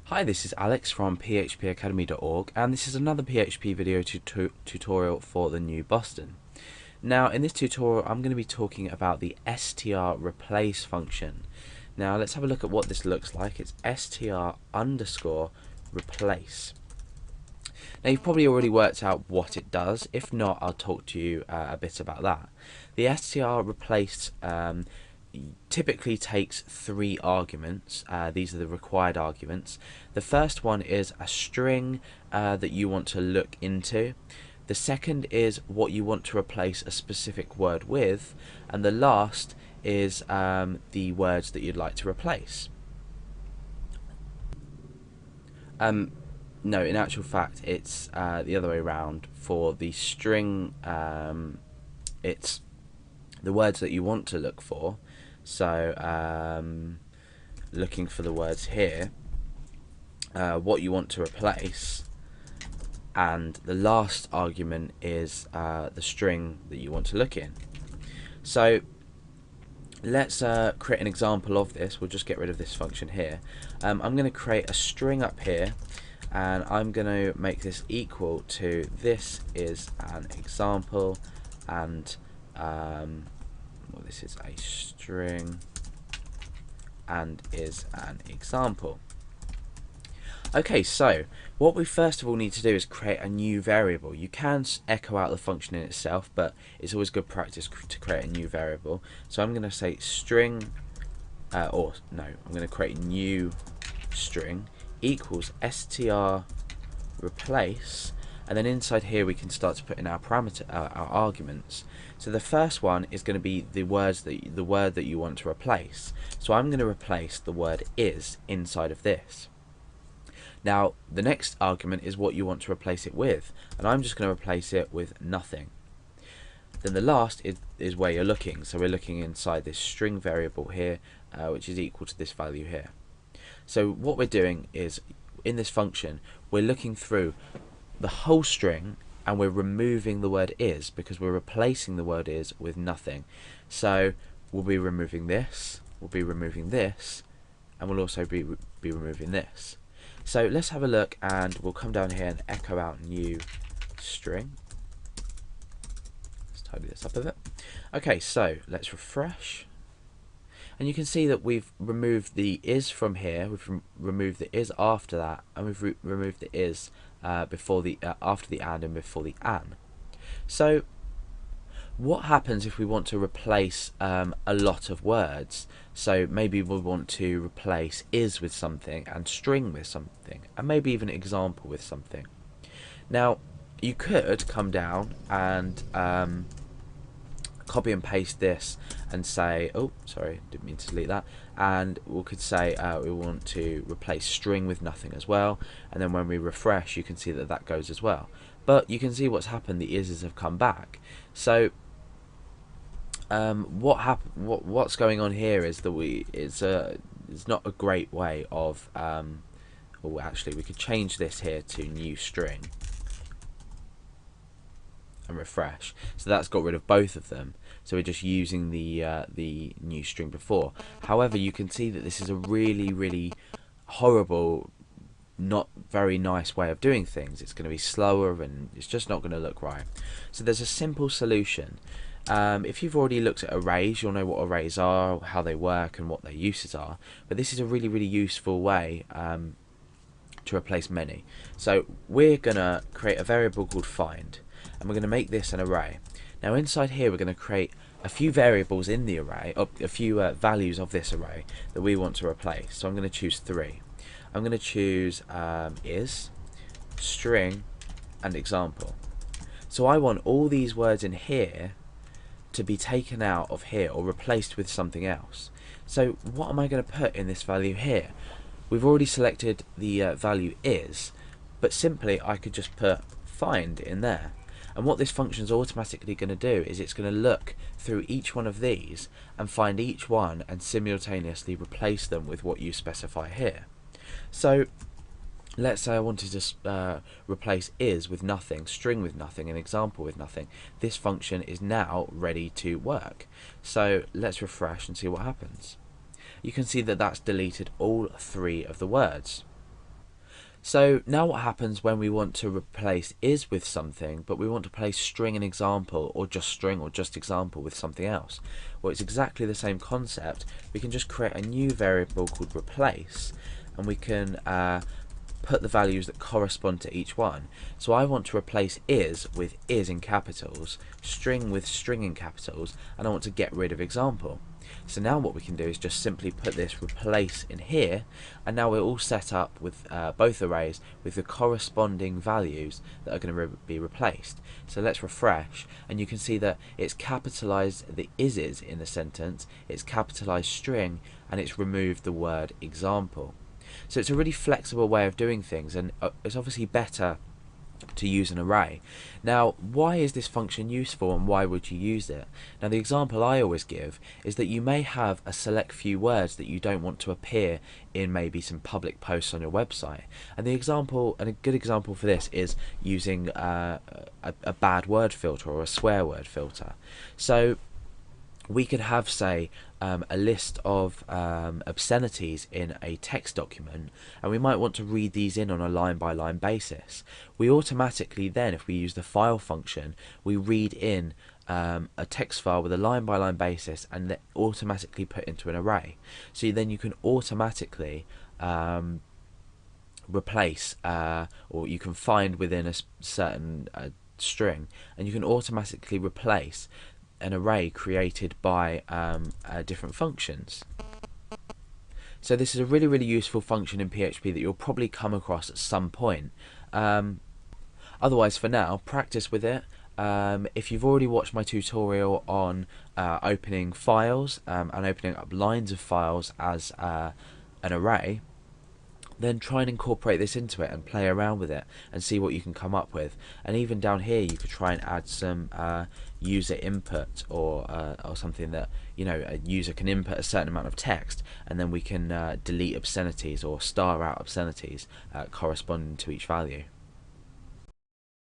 Hi, this is Alex from phpacademy.org, and this is another PHP video tutorial for the new Boston. Now, in this tutorial, I'm going to be talking about the str replace function. Now, let's have a look at what this looks like. It's str underscore replace. Now, you've probably already worked out what it does. If not, I'll talk to you a bit about that. The str replace typically takes three arguments. These are the required arguments. The first one is a string that you want to look into. The second is what you want to replace a specific word with, and the last is the words that you'd like to replace. No, in actual fact, it's the other way around. For the string, it's the words that you want to look for. So looking for the words here, what you want to replace, and the last argument is the string that you want to look in. So let's create an example of this. We'll just get rid of this function here. I'm going to create a string up here, and I'm going to make this equal to this is an example, and well, this is a string and is an example. Okay, so what we first of all need to do is create a new variable. You can echo out the function in itself, but it's always good practice to create a new variable. So I'm going to say string, I'm going to create a new string equals str replace, and then inside here we can start to put in our parameter, our arguments. So the first one is going to be the word that you want to replace. So I'm going to replace the word is inside of this. Now the next argument is what you want to replace it with, and I'm just going to replace it with nothing. Then the last is where you're looking. So we're looking inside this string variable here, which is equal to this value here. So what we're doing is, in this function, we're looking through the whole string, and we're removing the word is because we're replacing the word is with nothing. So we'll be removing this, we'll be removing this, and we'll also be removing this. So let's have a look, and we'll come down here and echo out new string. Let's tidy this up a bit. Okay, so let's refresh. And you can see that we've removed the is from here, we've removed the is after that, and we've removed the is before the after the and before the an. So what happens if we want to replace a lot of words? So maybe we want to replace is with something and string with something, and maybe even example with something. Now you could come down and copy and paste this and say, oh sorry, didn't mean to delete that, and we could say we want to replace string with nothing as well, and then when we refresh you can see that that goes as well. But you can see what's happened, the is's have come back. So what's going on here is that it's not a great way of well, actually we could change this here to new string and refresh. So that's got rid of both of them. So we're just using the new string before. However, you can see that this is a really horrible, not very nice way of doing things. It's going to be slower and it's just not going to look right. So there's a simple solution. If you've already looked at arrays, you'll know what arrays are, how they work, and what their uses are. But this is a really useful way to replace many. So we're going to create a variable called find, and we're going to make this an array. Now inside here we're going to create a few variables in the array, a few values of this array that we want to replace. So I'm going to choose three. I'm going to choose is, string, and example. So I want all these words in here to be taken out of here or replaced with something else. So what am I going to put in this value here? We've already selected the value is, but simply I could just put find in there. And what this function is automatically going to do is it's going to look through each one of these and find each one and simultaneously replace them with what you specify here. So let's say I wanted to replace is with nothing, string with nothing, and example with nothing. This function is now ready to work. So let's refresh and see what happens. You can see that that's deleted all three of the words. So now what happens when we want to replace is with something, but we want to replace string and example, or just string or just example with something else? Well, it's exactly the same concept. We can just create a new variable called replace, and we can put the values that correspond to each one. So I want to replace is with is in capitals, string with string in capitals, and I want to get rid of example. So now what we can do is just simply put this replace in here, and now we're all set up with both arrays with the corresponding values that are going to be replaced. So let's refresh, and you can see that it's capitalized the is's in the sentence, it's capitalized string, and it's removed the word example. So it's a really flexible way of doing things, and it's obviously better to use an array. Now, why is this function useful, and why would you use it? Now, the example I always give is that you may have a select few words that you don't want to appear in maybe some public posts on your website, and the example, and a good example for this, is using a bad word filter or a swear word filter. So we could have, say, a list of obscenities in a text document, and we might want to read these in on a line-by-line basis. We automatically then, if we use the file function, we read in a text file with a line-by-line basis and automatically put into an array. So then you can automatically replace, or you can find within a certain string, and you can automatically replace an array created by different functions. So this is a really, really useful function in PHP that you'll probably come across at some point. Otherwise, for now, practice with it. If you've already watched my tutorial on opening files and opening up lines of files as an array, then try and incorporate this into it and play around with it and see what you can come up with. And even down here, you could try and add some user input, or something that, you know, a user can input a certain amount of text, and then we can delete obscenities or star out obscenities corresponding to each value.